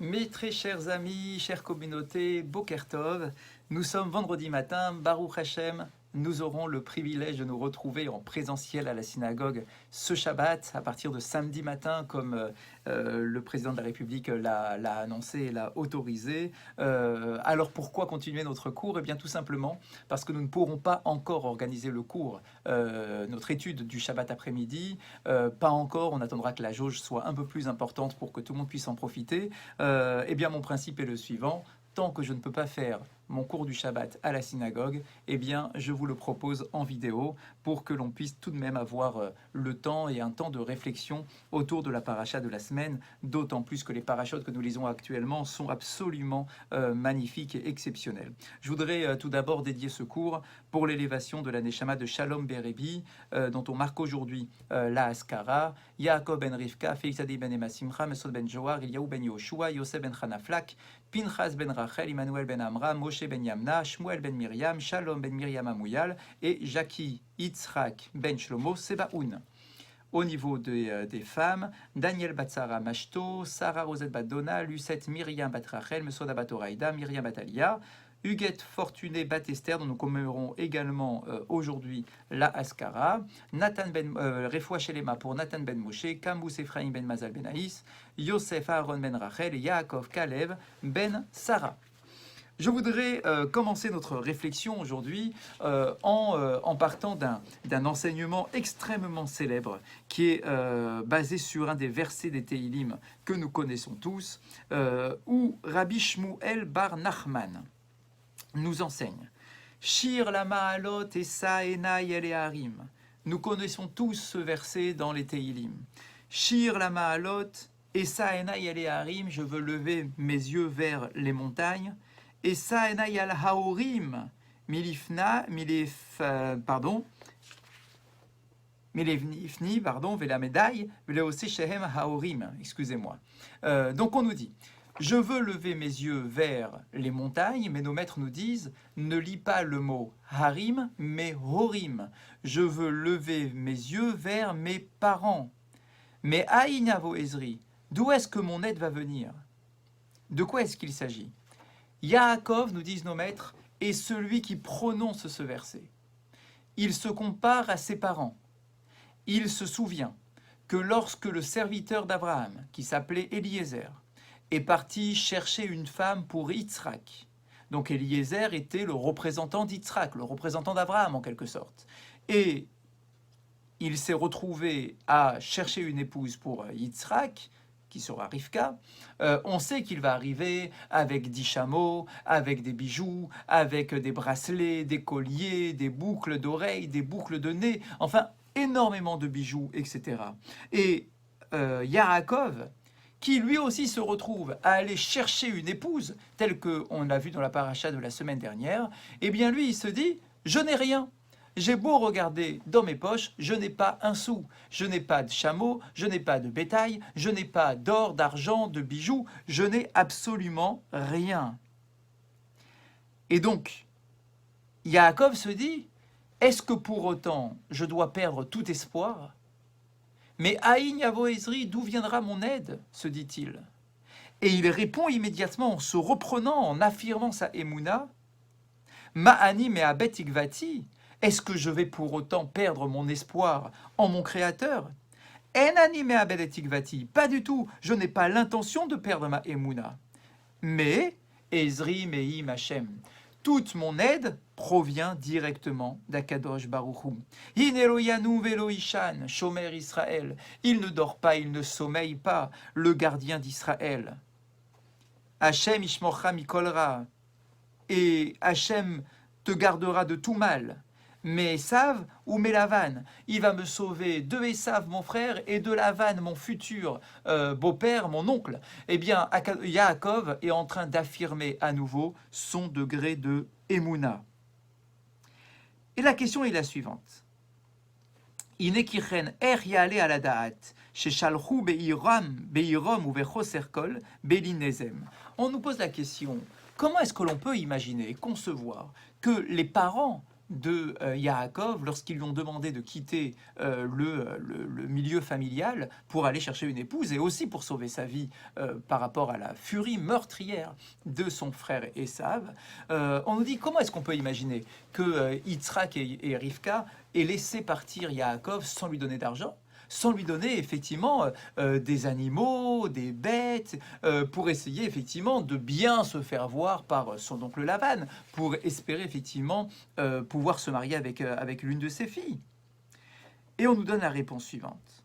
Mes très chers amis, chère communauté, Boker Tov, nous sommes vendredi matin, Baruch Hashem, nous aurons le privilège de nous retrouver en présentiel à la synagogue ce Shabbat, à partir de samedi matin, comme le président de la République l'a annoncé et l'a autorisé. Alors pourquoi continuer notre cours? Eh bien tout simplement parce que nous ne pourrons pas encore organiser le cours, notre étude du Shabbat après-midi, pas encore, on attendra que la jauge soit un peu plus importante pour que tout le monde puisse en profiter. Eh bien mon principe est le suivant: tant que je ne peux pas faire mon cours du Shabbat à la synagogue, eh bien, je vous le propose en vidéo pour que l'on puisse tout de même avoir le temps et un temps de réflexion autour de la paracha de la semaine, d'autant plus que les parachutes que nous lisons actuellement sont absolument magnifiques et exceptionnels. Je voudrais tout d'abord dédier ce cours pour l'élévation de la Neshama de Shalom Berebi, dont on marque aujourd'hui la Haskara, Yaakov ben Rivka, Félix Adi ben Emma Simcha, Mesod ben Joar, Eliyahu ben Yoshua, Yosef ben Hanaflak, Pinchas ben Rachel, Emmanuel ben Amram, Moshe ben Yamna, Shmuel ben Miriam, Shalom ben Miriam Amouyal et Jackie Yitzhak ben Shlomo Sebaoun. Au niveau des femmes, Daniel Batsara Mashto, Sarah Rosette Badona, Lucette Myriam Batrachel, Mesoda Batoraïda, Myriam Batalia, Huguette Fortuné Batester, dont nous commémorons également aujourd'hui la Haskara, Nathan ben Refoua Shelema pour Nathan ben Moshe, Kamous Ephraim ben Mazal ben Aïs, Yosef Aaron ben Rachel et Yaakov Kalev ben Sarah. Je voudrais commencer notre réflexion aujourd'hui en partant d'un enseignement extrêmement célèbre qui est basé sur un des versets des Teilim que nous connaissons tous, où Rabbi Shmuel bar Nachman nous enseigne Shir la ma'alot esa enai el harim. Nous connaissons tous ce verset dans les Teilim. Shir la ma'alot esa enai el harim. Je veux lever mes yeux vers les montagnes. Esa enai al haorim milifni, vela médaille, vela aussi shehem haorim. Excusez-moi. Donc on nous dit: je veux lever mes yeux vers les montagnes, mais nos maîtres nous disent: ne lis pas le mot harim, mais horim. Je veux lever mes yeux vers mes parents. Mais aïnavo ezri, d'où est-ce que mon aide va venir? De quoi est-ce qu'il s'agit? Yaakov, nous disent nos maîtres, est celui qui prononce ce verset. Il se compare à ses parents. Il se souvient que lorsque le serviteur d'Abraham, qui s'appelait Eliezer, est parti chercher une femme pour Yitzhak. Donc Eliezer était le représentant d'Yitzhak, le représentant d'Abraham en quelque sorte. Et il s'est retrouvé à chercher une épouse pour Yitzhak, qui sera Rivka. On sait qu'il va arriver avec 10 chameaux, avec des bijoux, avec des bracelets, des colliers, des boucles d'oreilles, des boucles de nez, enfin énormément de bijoux, etc. Et Yaakov, qui lui aussi se retrouve à aller chercher une épouse, telle qu'on l'a vu dans la paracha de la semaine dernière, eh bien lui, il se dit: je n'ai rien. J'ai beau regarder dans mes poches, je n'ai pas un sou. Je n'ai pas de chameau, je n'ai pas de bétail, je n'ai pas d'or, d'argent, de bijoux, je n'ai absolument rien. Et donc, Yaakov se dit: est-ce que pour autant je dois perdre tout espoir? Mais Aïn Yavo Ezri, d'où viendra mon aide? Se dit-il. Et il répond immédiatement en se reprenant, en affirmant sa émouna: Ma'ani me'abet ikvati. Est-ce que je vais pour autant perdre mon espoir en mon Créateur? Enani me'abet ikvati. Pas du tout, je n'ai pas l'intention de perdre ma émouna. Mais, Ezri me'im Hashem, toute mon aide provient directement d'Akadosh Baruch Hu. Hineloyanu veloishan, Shomer Israël. Il ne dort pas, il ne sommeille pas, le gardien d'Israël. Hashem ishmorcha mikol ra. Et Hashem te gardera de tout mal. Mais Esav ou Mélavan, il va me sauver de Esav, mon frère, et de Lavan, mon futur beau-père, mon oncle. Eh bien, Yaakov est en train d'affirmer à nouveau son degré de Emouna. Et la question est la suivante. Inekichen er yale ala da'at, sheshalchu beirom ou vechoser kol belinezem. On nous pose la question: comment est-ce que l'on peut imaginer, concevoir que les parents de Yaakov lorsqu'ils lui ont demandé de quitter le milieu familial pour aller chercher une épouse et aussi pour sauver sa vie par rapport à la furie meurtrière de son frère Esav. On nous dit comment est-ce qu'on peut imaginer que Yitzhak et Rivka aient laissé partir Yaakov sans lui donner d'argent, sans lui donner effectivement des animaux, des bêtes, pour essayer effectivement de bien se faire voir par son oncle Lavan, pour espérer effectivement pouvoir se marier avec l'une de ses filles. Et on nous donne la réponse suivante.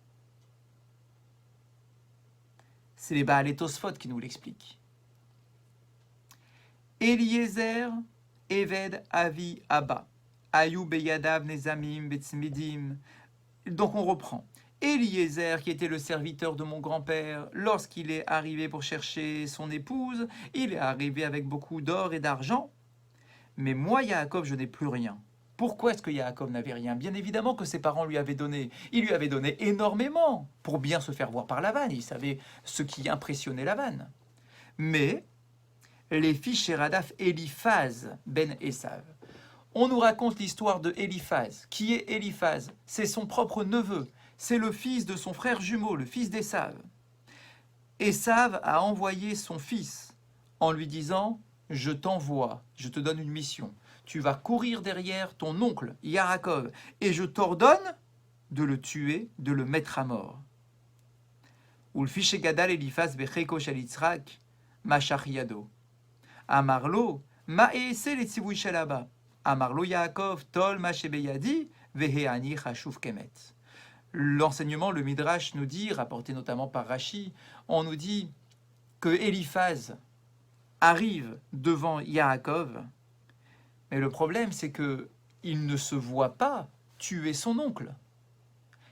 C'est les Baalei Tosfot qui nous l'expliquent. Eliezer, Eved, Avi, Abba, Ayu beyadav nezamim betzmidim. Donc on reprend. Eliezer, qui était le serviteur de mon grand-père, lorsqu'il est arrivé pour chercher son épouse, il est arrivé avec beaucoup d'or et d'argent. Mais moi, Yaakov, je n'ai plus rien. Pourquoi est-ce que Yaakov n'avait rien? Bien évidemment que ses parents lui avaient donné. Il lui avait donné énormément pour bien se faire voir par Lavan. Il savait ce qui impressionnait Lavan. Mais les fils Sheradaf Eliphaz ben Esav. On nous raconte l'histoire de Eliphaz. Qui est Eliphaz? C'est son propre neveu. C'est le fils de son frère jumeau, le fils d'Esav. Esav a envoyé son fils en lui disant « Je t'envoie, je te donne une mission. Tu vas courir derrière ton oncle Yaakov et je t'ordonne de le tuer, de le mettre à mort. » Ulfiche gadal Eliphaz becheko shel Yitzhak mashach yado. Amarlo ma'ese letzivui shel Abba. Amarlo Yaakov tol ma shebeyadi veheani chashuv kemet. L'enseignement, le Midrash nous dit, rapporté notamment par Rashi, on nous dit que Eliphaz arrive devant Yaakov, mais le problème c'est que il ne se voit pas tuer son oncle.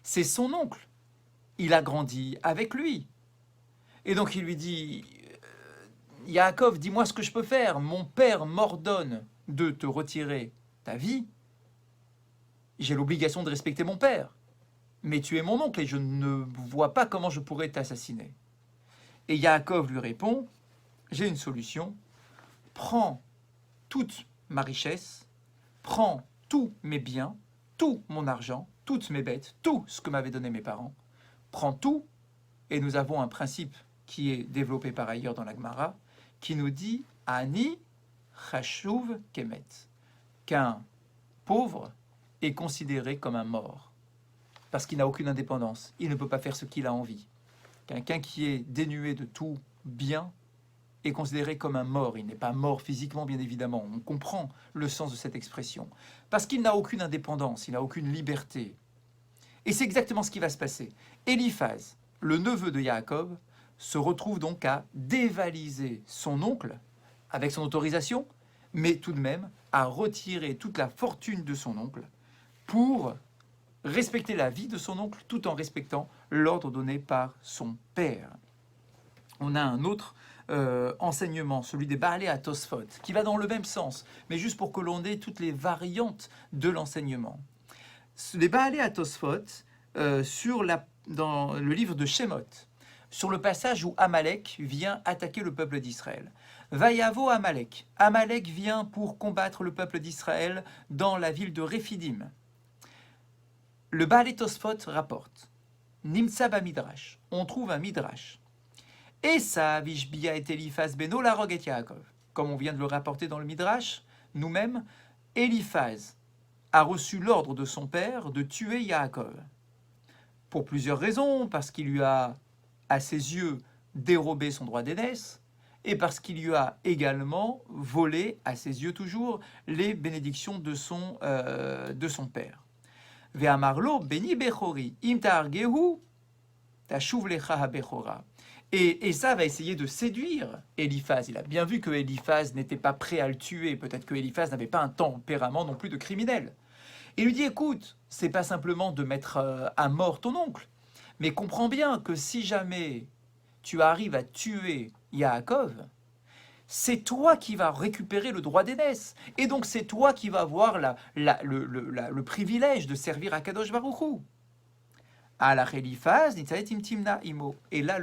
C'est son oncle. Il a grandi avec lui. Et donc il lui dit, Yaakov, dis-moi ce que je peux faire. Mon père m'ordonne de te retirer ta vie. J'ai l'obligation de respecter mon père. Mais tu es mon oncle et je ne vois pas comment je pourrais t'assassiner. Et Yaakov lui répond, j'ai une solution, prends toute ma richesse, prends tous mes biens, tout mon argent, toutes mes bêtes, tout ce que m'avaient donné mes parents, prends tout, et nous avons un principe qui est développé par ailleurs dans la Gemara, qui nous dit « Ani chashuv kemet » qu'un pauvre est considéré comme un mort. Parce qu'il n'a aucune indépendance, il ne peut pas faire ce qu'il a envie. Quelqu'un qui est dénué de tout bien est considéré comme un mort. Il n'est pas mort physiquement, bien évidemment. On comprend le sens de cette expression. Parce qu'il n'a aucune indépendance, il n'a aucune liberté. Et c'est exactement ce qui va se passer. Eliphaz, le neveu de Yaakov, se retrouve donc à dévaliser son oncle, avec son autorisation, mais tout de même à retirer toute la fortune de son oncle pour respecter la vie de son oncle tout en respectant l'ordre donné par son père. On a un autre enseignement, celui des Baalei Tosfot, qui va dans le même sens, mais juste pour que l'on ait toutes les variantes de l'enseignement. Les Baalei Tosfot, dans le livre de Shemot, sur le passage où Amalek vient attaquer le peuple d'Israël. Vayavo Amalek. Amalek vient pour combattre le peuple d'Israël dans la ville de Rephidim. Le Baalei Tosfot rapporte, Nimtsa Midrash, on trouve un Midrash. Esav ishbia et Eliphaz beno larog et Yaakov. Comme on vient de le rapporter dans le Midrash, nous-mêmes, Eliphaz a reçu l'ordre de son père de tuer Yaakov. Pour plusieurs raisons, parce qu'il lui a, à ses yeux, dérobé son droit d'aînesse, et parce qu'il lui a également volé, à ses yeux toujours, les bénédictions de son père. Ve'amarlo beni bechori im ta'argehu tashuv lecha habechora. Et Esav va essayer de séduire Eliphaz. Il a bien vu que Eliphaz n'était pas prêt à le tuer. Peut-être que Eliphaz n'avait pas un tempérament non plus de criminel. Il lui dit, écoute, c'est pas simplement de mettre à mort ton oncle, mais comprends bien que si jamais tu arrives à tuer Yaakov, c'est toi qui vas récupérer le droit d'aînesse. Et donc c'est toi qui vas avoir le privilège de servir à Kadosh Baruch Hu. Et là,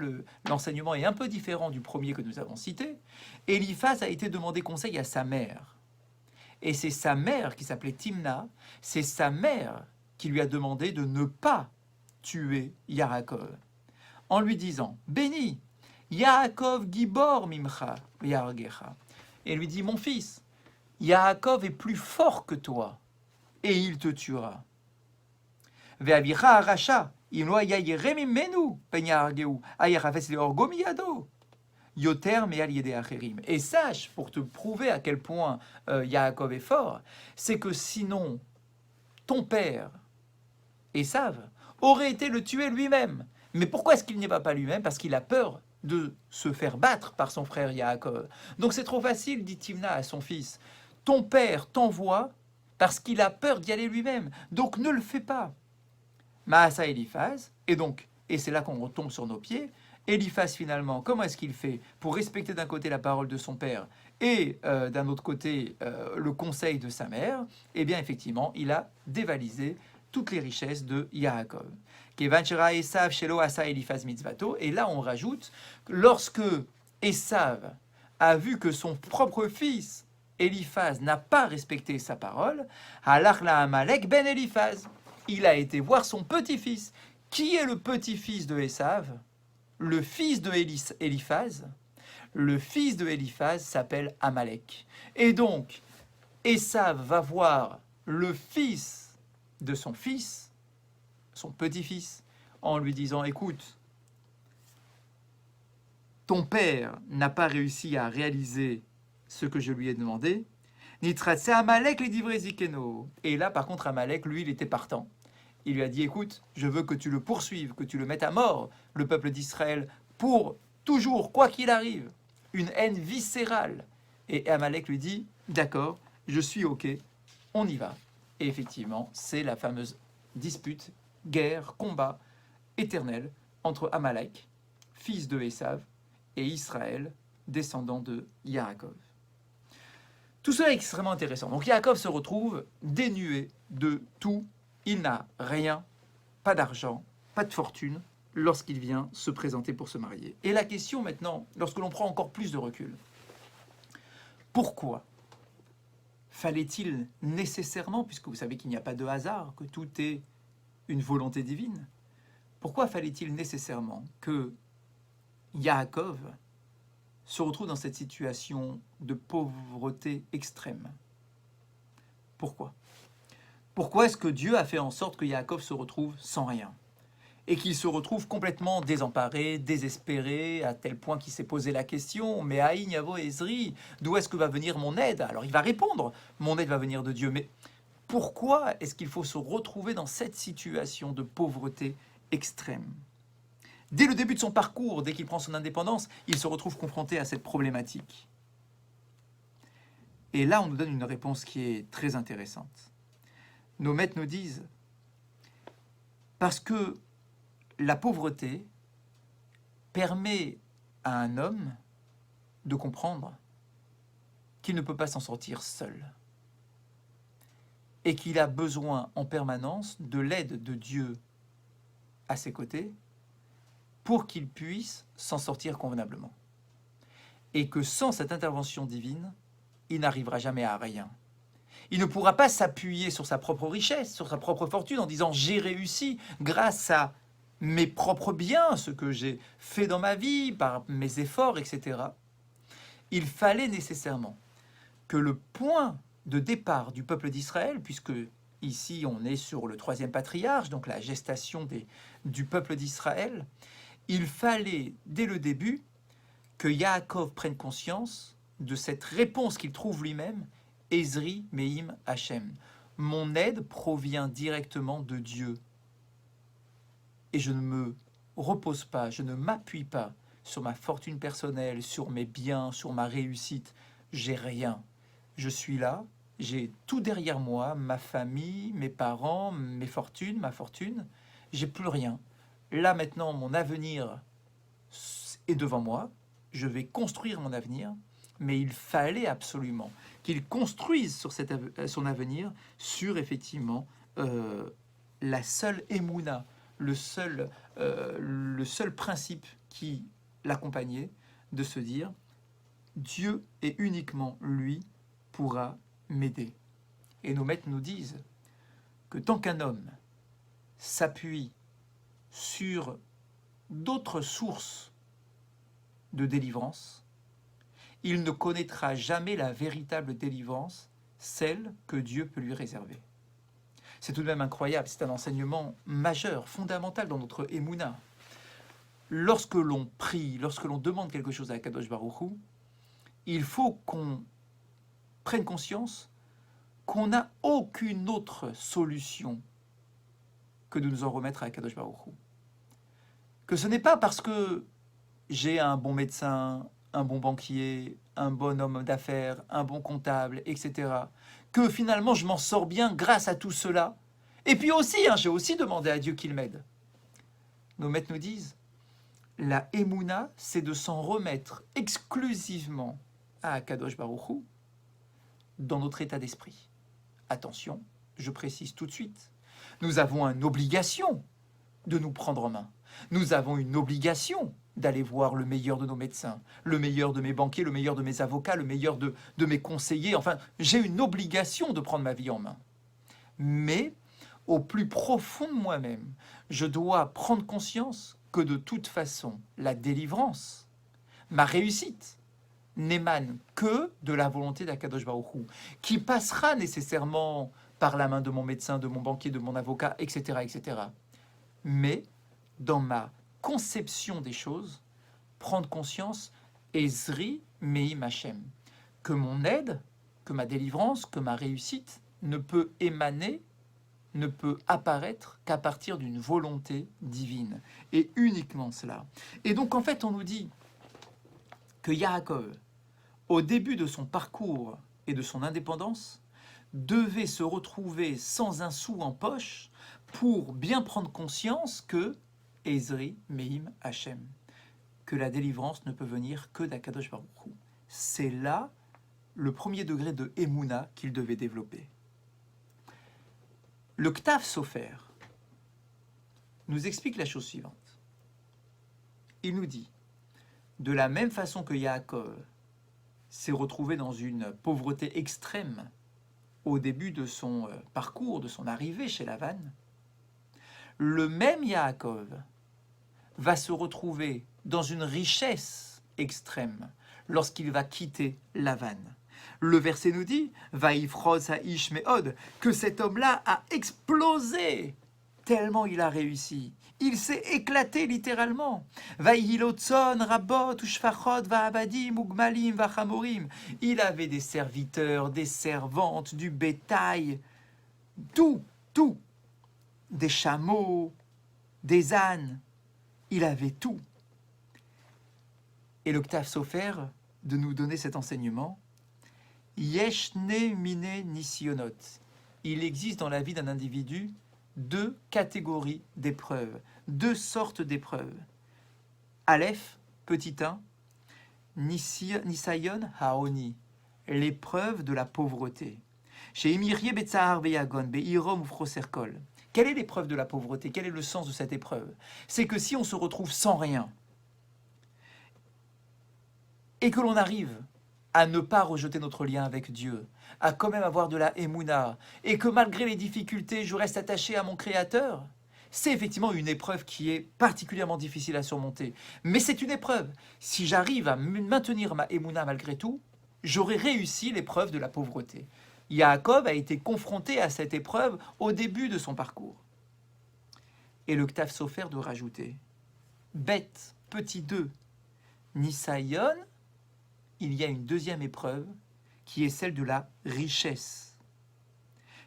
l'enseignement est un peu différent du premier que nous avons cité. Eliphaz a été demander conseil à sa mère. Et c'est sa mère, qui s'appelait Timna, c'est sa mère qui lui a demandé de ne pas tuer Yaakov, en lui disant « Béni, Yaakov Gibor Mimcha Yargecha » et lui dit « Mon fils, Yaakov est plus fort que toi, et il te tuera. » Ve'avicha aracha, im lo haya yere mimenu pen yargeu, ayachafetz leorgo miyado. Yoter me'al yedei acherim. Et sache, pour te prouver à quel point Yaakov est fort, c'est que sinon, ton père, Esav, aurait été le tuer lui-même. Mais pourquoi est-ce qu'il n'y va pas lui-même? Parce qu'il a peur de se faire battre par son frère Yaakov. Donc c'est trop facile, dit Timna à son fils. Ton père t'envoie parce qu'il a peur d'y aller lui-même. Donc ne le fais pas. Maasa Eliphaz, et c'est là qu'on retombe sur nos pieds, Eliphaz finalement, comment est-ce qu'il fait pour respecter d'un côté la parole de son père et d'un autre côté le conseil de sa mère? Eh bien effectivement, il a dévalisé toutes les richesses de Yaakov. Et là on rajoute, lorsque Esav a vu que son propre fils Eliphaz n'a pas respecté sa parole, halach la Amalek ben Eliphaz, il a été voir son petit-fils. Qui est le petit-fils de Esav? Le fils de Eliphaz. Le fils de Eliphaz s'appelle Amalek. Et donc, Esav va voir le fils, son petit-fils, en lui disant, écoute, ton père n'a pas réussi à réaliser ce que je lui ai demandé. Nitratse Amalek les divrei zikeno. Et là, par contre, Amalek, lui, il était partant. Il lui a dit, écoute, je veux que tu le poursuives, que tu le mettes à mort, le peuple d'Israël, pour toujours, quoi qu'il arrive, une haine viscérale. Et Amalek lui dit, d'accord, je suis OK, on y va. Et effectivement, c'est la fameuse dispute, guerre, combat éternel entre Amalek, fils de Esav, et Israël, descendant de Yaakov. Tout cela est extrêmement intéressant. Donc Yaakov se retrouve dénué de tout. Il n'a rien, pas d'argent, pas de fortune, lorsqu'il vient se présenter pour se marier. Et la question maintenant, lorsque l'on prend encore plus de recul, pourquoi fallait-il nécessairement, puisque vous savez qu'il n'y a pas de hasard, que tout est une volonté divine, pourquoi fallait-il nécessairement que Yaakov se retrouve dans cette situation de pauvreté extrême? Pourquoi? Pourquoi est-ce que Dieu a fait en sorte que Yaakov se retrouve sans rien? Et qu'il se retrouve complètement désemparé, désespéré, à tel point qu'il s'est posé la question, mais Aïn Yavo Ezri, d'où est-ce que va venir mon aide? Alors il va répondre, mon aide va venir de Dieu, mais pourquoi est-ce qu'il faut se retrouver dans cette situation de pauvreté extrême? Dès le début de son parcours, dès qu'il prend son indépendance, il se retrouve confronté à cette problématique. Et là, on nous donne une réponse qui est très intéressante. Nos maîtres nous disent, parce que la pauvreté permet à un homme de comprendre qu'il ne peut pas s'en sortir seul et qu'il a besoin en permanence de l'aide de Dieu à ses côtés pour qu'il puisse s'en sortir convenablement. Et que sans cette intervention divine, il n'arrivera jamais à rien. Il ne pourra pas s'appuyer sur sa propre richesse, sur sa propre fortune en disant « j'ai réussi grâce à mes propres biens, ce que j'ai fait dans ma vie, par mes efforts, etc. » Il fallait nécessairement que le point de départ du peuple d'Israël, puisque ici on est sur le 3e patriarche, donc la gestation du peuple d'Israël, il fallait dès le début que Yaakov prenne conscience de cette réponse qu'il trouve lui-même, Ezri Meim Hachem. Mon aide provient directement de Dieu. Et je ne me repose pas, je ne m'appuie pas sur ma fortune personnelle, sur mes biens, sur ma réussite. J'ai rien. Je suis là, j'ai tout derrière moi, ma famille, mes parents, mes fortunes, ma fortune. J'ai plus rien. Là maintenant, mon avenir est devant moi. Je vais construire mon avenir, mais il fallait absolument qu'il construise sur son avenir sur effectivement la seule émouna, le seul principe qui l'accompagnait, de se dire Dieu et uniquement lui pourra m'aider. Et nos maîtres nous disent que tant qu'un homme s'appuie sur d'autres sources de délivrance, il ne connaîtra jamais la véritable délivrance, celle que Dieu peut lui réserver. C'est tout de même incroyable, c'est un enseignement majeur, fondamental dans notre Emouna. Lorsque l'on prie, lorsque l'on demande quelque chose à Akadosh Baruch Hu, il faut qu'on prenne conscience qu'on n'a aucune autre solution que de nous en remettre à Akadosh Baruch Hu. Que ce n'est pas parce que j'ai un bon médecin, un bon banquier, un bon homme d'affaires, un bon comptable, etc., que finalement je m'en sors bien grâce à tout cela. Et puis aussi, j'ai aussi demandé à Dieu qu'il m'aide. Nos maîtres nous disent, la Emouna, c'est de s'en remettre exclusivement à Akadosh Baruch Hu dans notre état d'esprit. Attention, je précise tout de suite, nous avons une obligation de nous prendre en main. Nous avons une obligation d'aller voir le meilleur de nos médecins, le meilleur de mes banquiers, le meilleur de mes avocats, le meilleur de mes conseillers. Enfin, j'ai une obligation de prendre ma vie en main. Mais, au plus profond de moi-même, je dois prendre conscience que de toute façon, la délivrance, ma réussite, n'émane que de la volonté d'Akadosh Baruch Hu, qui passera nécessairement par la main de mon médecin, de mon banquier, de mon avocat, etc., etc. Mais, dans ma conception des choses, prendre conscience, Ezri Meim Hashem, que mon aide, que ma délivrance, que ma réussite ne peut émaner, ne peut apparaître qu'à partir d'une volonté divine, et uniquement cela. Et donc en fait on nous dit que Yaakov, au début de son parcours et de son indépendance, devait se retrouver sans un sou en poche pour bien prendre conscience que Ezri Meim Hashem, que la délivrance ne peut venir que d'Akadosh Baruch Hu. C'est là le premier degré de Emouna qu'il devait développer. Le Ktav Sofer nous explique la chose suivante. Il nous dit, de la même façon que Yaakov s'est retrouvé dans une pauvreté extrême au début de son parcours, de son arrivée chez Lavan, le même Yaakov va se retrouver dans une richesse extrême lorsqu'il va quitter Lavan. Le verset nous dit, Vaïfroz ha'ish me'od, que cet homme-là a explosé tellement il a réussi. Il s'est éclaté littéralement. Vaïhilotzon, rabot, ushfachot, va'abadim, ugmalim, vachamorim. Il avait des serviteurs, des servantes, du bétail, tout. Des chameaux, des ânes. Il avait tout. Et le Ktav Sofer de nous donner cet enseignement, Yeshne mine nisionot. Il existe dans la vie d'un individu deux catégories d'épreuves, deux sortes d'épreuves. Aleph, petit 1, Nisayon haoni, l'épreuve de la pauvreté. Chez Emirie Betsahar Beyagon, Beirom Ufroserkol. Quelle est l'épreuve de la pauvreté? Quel est le sens de cette épreuve? C'est que si on se retrouve sans rien et que l'on arrive à ne pas rejeter notre lien avec Dieu, à quand même avoir de la Emouna, et que malgré les difficultés, je reste attaché à mon Créateur, c'est effectivement une épreuve qui est particulièrement difficile à surmonter. Mais c'est une épreuve. Si j'arrive à maintenir ma Emouna malgré tout, j'aurai réussi l'épreuve de la pauvreté. Yaakov a été confronté à cette épreuve au début de son parcours. Et le Ktav Sofer de rajouter, bête, petit 2, Nisayon, il y a une deuxième épreuve qui est celle de la richesse.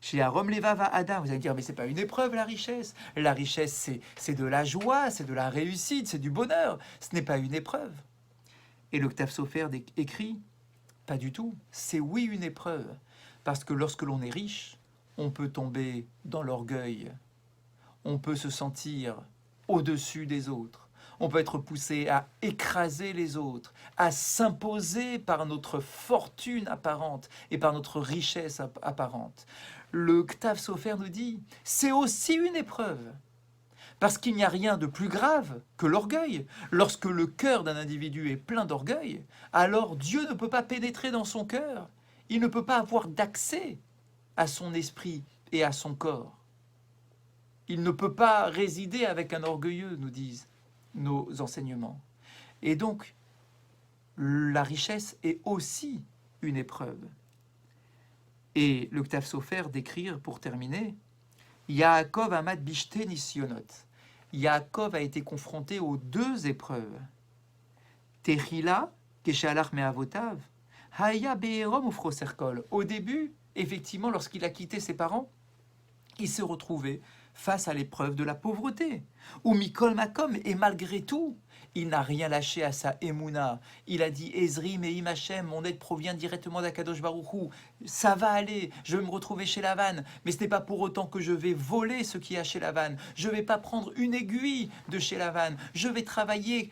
Chez Arom Levava Adam, vous allez dire, mais c'est pas une épreuve la richesse. La richesse, c'est de la joie, c'est de la réussite, c'est du bonheur. Ce n'est pas une épreuve. Et le Ktav Sofer écrit, pas du tout, c'est oui une épreuve. Parce que lorsque l'on est riche, on peut tomber dans l'orgueil. On peut se sentir au-dessus des autres. On peut être poussé à écraser les autres, à s'imposer par notre fortune apparente et par notre richesse apparente. Le Ktav Sofer nous dit, c'est aussi une épreuve. Parce qu'il n'y a rien de plus grave que l'orgueil. Lorsque le cœur d'un individu est plein d'orgueil, alors Dieu ne peut pas pénétrer dans son cœur. il ne peut pas avoir d'accès à son esprit et à son corps. Il ne peut pas résider avec un orgueilleux, nous disent nos enseignements. Et donc, la richesse est aussi une épreuve. Et le Ktav Sofer décrire, pour terminer, Yaakov Amad Bishte Nisyonot. Yaakov a été confronté aux deux épreuves. Tehila, Keshalach Me'avotav, Haya Be'erom Ufroserkol. Au début, effectivement, lorsqu'il a quitté ses parents, il s'est retrouvé face à l'épreuve de la pauvreté. Ou Mikol Makom, et malgré tout, il n'a rien lâché à sa Emouna. Il a dit Ezri Me'im Hashem, mon aide provient directement d'Akadosh Baruch Hu. Ça va aller, je vais me retrouver chez Lavan, mais ce n'est pas pour autant que je vais voler ce qu'il y a chez Lavan. Je ne vais pas prendre une aiguille de chez Lavan. Je vais travailler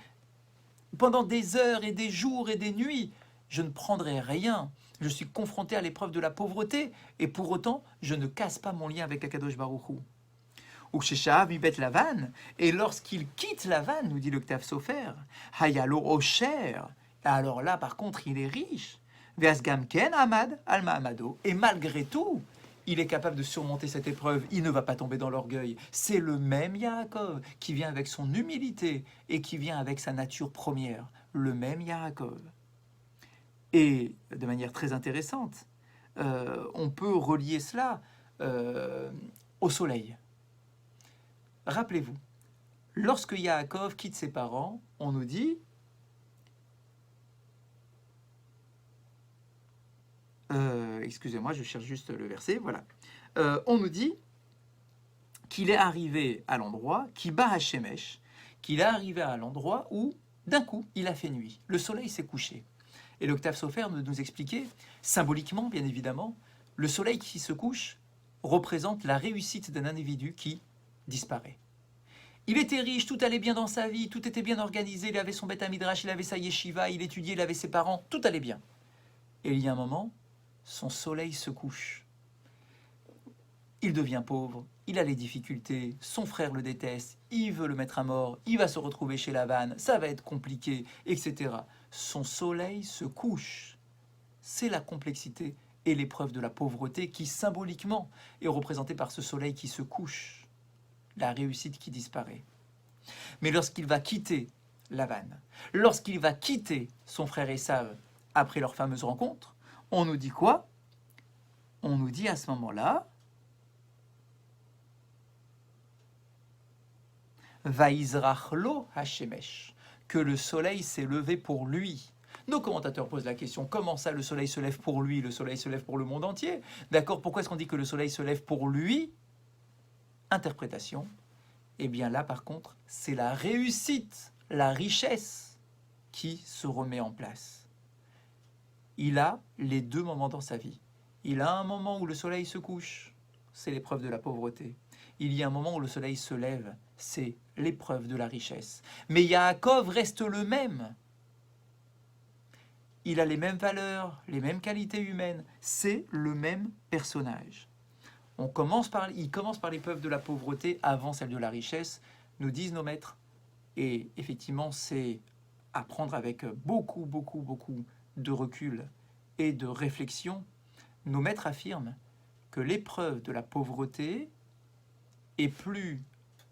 pendant des heures et des jours et des nuits. Je ne prendrai rien. Je suis confronté à l'épreuve de la pauvreté et pour autant, je ne casse pas mon lien avec Akadosh Baruch Hu. Ou Sheshav Ibet Lavan, et lorsqu'il quitte Lavan, nous dit le Ktav Sofer, Hayalo Osher, alors là, par contre, il est riche. Veasgam Ken Amad Alma Amado, et malgré tout, il est capable de surmonter cette épreuve. Il ne va pas tomber dans l'orgueil. C'est le même Yaakov qui vient avec son humilité et qui vient avec sa nature première. Le même Yaakov. Et de manière très intéressante, on peut relier cela au soleil. Rappelez-vous, lorsque Yaakov quitte ses parents, on nous dit excusez-moi, je cherche juste le verset, voilà. On nous dit qu'il est arrivé à l'endroit, qui bat Hashemesh, qu'il est arrivé à l'endroit où, d'un coup, il a fait nuit. Le soleil s'est couché. Et le Ktav Sofer nous expliquait, symboliquement, bien évidemment, le soleil qui se couche représente la réussite d'un individu qui disparaît. Il était riche, tout allait bien dans sa vie, tout était bien organisé, il avait son Beth Midrash, il avait sa yeshiva, il étudiait, il avait ses parents, tout allait bien. Et il y a un moment, son soleil se couche. Il devient pauvre, il a les difficultés, son frère le déteste, il veut le mettre à mort, il va se retrouver chez Lavan, ça va être compliqué, etc. Son soleil se couche. C'est la complexité et l'épreuve de la pauvreté qui, symboliquement, est représentée par ce soleil qui se couche, la réussite qui disparaît. Mais lorsqu'il va quitter Lavan, lorsqu'il va quitter son frère Esav après leur fameuse rencontre, on nous dit quoi? On nous dit à ce moment-là Vaizrachlo Hashemesh, que le soleil s'est levé pour lui. Nos commentateurs posent la question, comment ça le soleil se lève pour lui? Le soleil se lève pour le monde entier. D'accord, pourquoi est-ce qu'on dit que le soleil se lève pour lui? Interprétation. Eh bien là, par contre, c'est la réussite, la richesse qui se remet en place. Il a les deux moments dans sa vie. Il a un moment où le soleil se couche, c'est l'épreuve de la pauvreté. Il y a un moment où le soleil se lève, c'est l'épreuve de la richesse. Mais Yaakov reste le même. Il a les mêmes valeurs, les mêmes qualités humaines. C'est le même personnage. Il commence par l'épreuve de la pauvreté avant celle de la richesse, nous disent nos maîtres. Et effectivement, c'est à prendre avec beaucoup de recul et de réflexion. Nos maîtres affirment que l'épreuve de la pauvreté est plus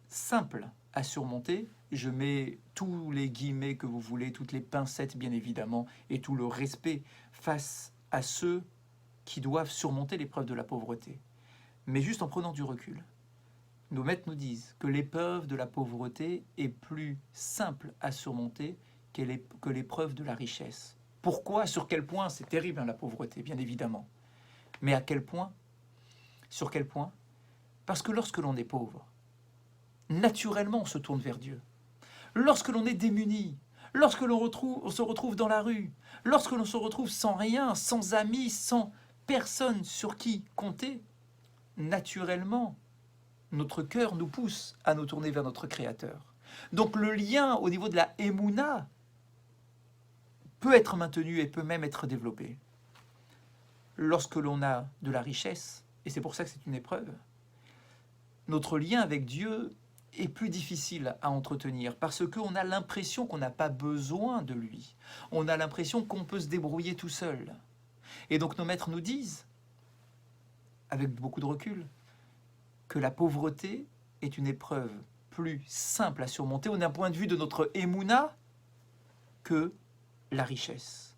simple à surmonter. Je mets tous les guillemets que vous voulez, toutes les pincettes bien évidemment, et tout le respect face à ceux qui doivent surmonter l'épreuve de la pauvreté. Mais juste en prenant du recul, nos maîtres nous disent que l'épreuve de la pauvreté est plus simple à surmonter que l'épreuve de la richesse. Pourquoi? Sur quel point? C'est terrible, hein, la pauvreté, bien évidemment. Mais à quel point? Sur quel point? Parce que lorsque l'on est pauvre, naturellement on se tourne vers Dieu. Lorsque l'on est démuni, lorsque on se retrouve dans la rue, lorsque l'on se retrouve sans rien, sans amis, sans personne sur qui compter, naturellement, notre cœur nous pousse à nous tourner vers notre Créateur. Donc le lien au niveau de la Emouna peut être maintenu et peut même être développé. Lorsque l'on a de la richesse, et c'est pour ça que c'est une épreuve, notre lien avec Dieu est plus difficile à entretenir parce qu'on a l'impression qu'on n'a pas besoin de lui. On a l'impression qu'on peut se débrouiller tout seul. Et donc nos maîtres nous disent, avec beaucoup de recul, que la pauvreté est une épreuve plus simple à surmonter d'un point de vue de notre émouna que la richesse.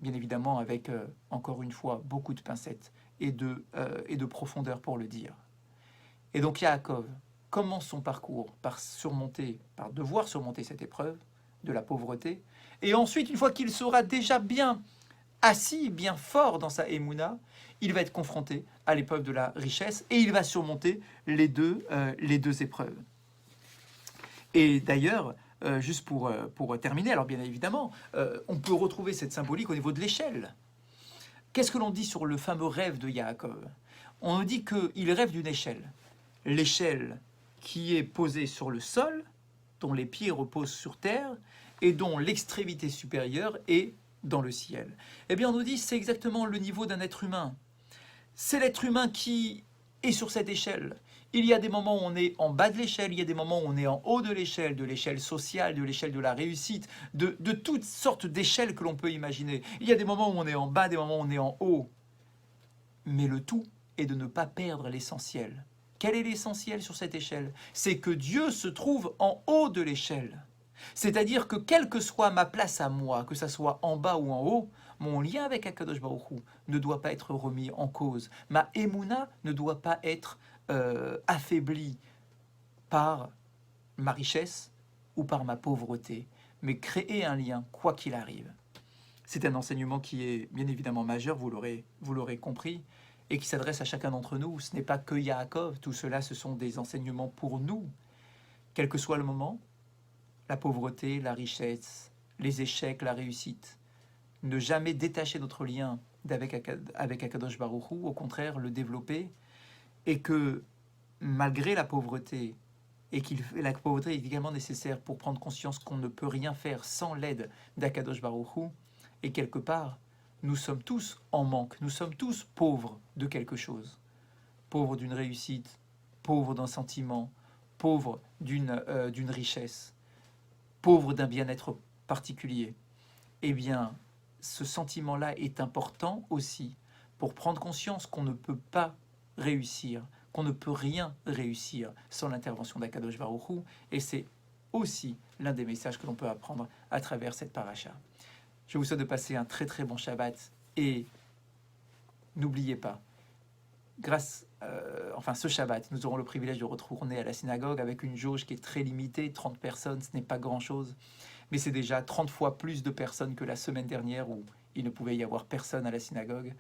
Bien évidemment avec, encore une fois, beaucoup de pincettes et de profondeur pour le dire. Et donc Yaakov commence son parcours par devoir surmonter cette épreuve de la pauvreté. Et ensuite, une fois qu'il sera déjà bien assis, bien fort dans sa émouna, il va être confronté à l'épreuve de la richesse et il va surmonter les deux épreuves. Et d'ailleurs, juste pour terminer, alors bien évidemment, on peut retrouver cette symbolique au niveau de l'échelle. Qu'est-ce que l'on dit sur le fameux rêve de Yaakov? On nous dit qu'il rêve d'une échelle. L'échelle qui est posée sur le sol, dont les pieds reposent sur terre, et dont l'extrémité supérieure est dans le ciel. Eh bien, on nous dit que c'est exactement le niveau d'un être humain. C'est l'être humain qui est sur cette échelle. Il y a des moments où on est en bas de l'échelle, il y a des moments où on est en haut de l'échelle sociale, de l'échelle de la réussite, de toutes sortes d'échelles que l'on peut imaginer. Il y a des moments où on est en bas, des moments où on est en haut. Mais le tout est de ne pas perdre l'essentiel. Quel est l'essentiel sur cette échelle? C'est que Dieu se trouve en haut de l'échelle. C'est-à-dire que quelle que soit ma place à moi, que ça soit en bas ou en haut, mon lien avec Akadosh Baruch Hu ne doit pas être remis en cause. Ma émouna ne doit pas être affaiblie par ma richesse ou par ma pauvreté, mais créer un lien, quoi qu'il arrive. C'est un enseignement qui est bien évidemment majeur, vous l'aurez compris, et qui s'adresse à chacun d'entre nous. Ce n'est pas que Yaakov, tout cela, ce sont des enseignements pour nous. Quel que soit le moment, la pauvreté, la richesse, les échecs, la réussite, ne jamais détacher notre lien avec Akadosh Baruch Hu, au contraire, le développer, et que malgré la pauvreté, et que la pauvreté est également nécessaire pour prendre conscience qu'on ne peut rien faire sans l'aide d'Akadosh Baruch Hu, et quelque part, nous sommes tous en manque, nous sommes tous pauvres de quelque chose. Pauvres d'une réussite, pauvres d'un sentiment, pauvres d'une richesse, pauvres d'un bien-être particulier. Eh bien, ce sentiment-là est important aussi pour prendre conscience qu'on ne peut pas réussir, qu'on ne peut rien réussir sans l'intervention d'Akadosh Baruch Hu, et c'est aussi l'un des messages que l'on peut apprendre à travers cette paracha. Je vous souhaite de passer un très très bon Shabbat, et n'oubliez pas, ce Shabbat, nous aurons le privilège de retourner à la synagogue avec une jauge qui est très limitée, 30 personnes, ce n'est pas grand-chose, mais c'est déjà 30 fois plus de personnes que la semaine dernière où il ne pouvait y avoir personne à la synagogue.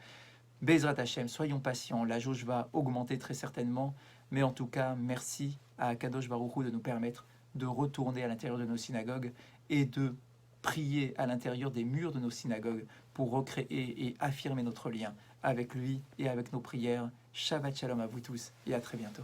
Bezrat Hashem, soyons patients, la jauge va augmenter très certainement, mais en tout cas, merci à Kadosh Baruch Hu de nous permettre de retourner à l'intérieur de nos synagogues et de prier à l'intérieur des murs de nos synagogues pour recréer et affirmer notre lien avec lui et avec nos prières. Shabbat Shalom à vous tous et à très bientôt.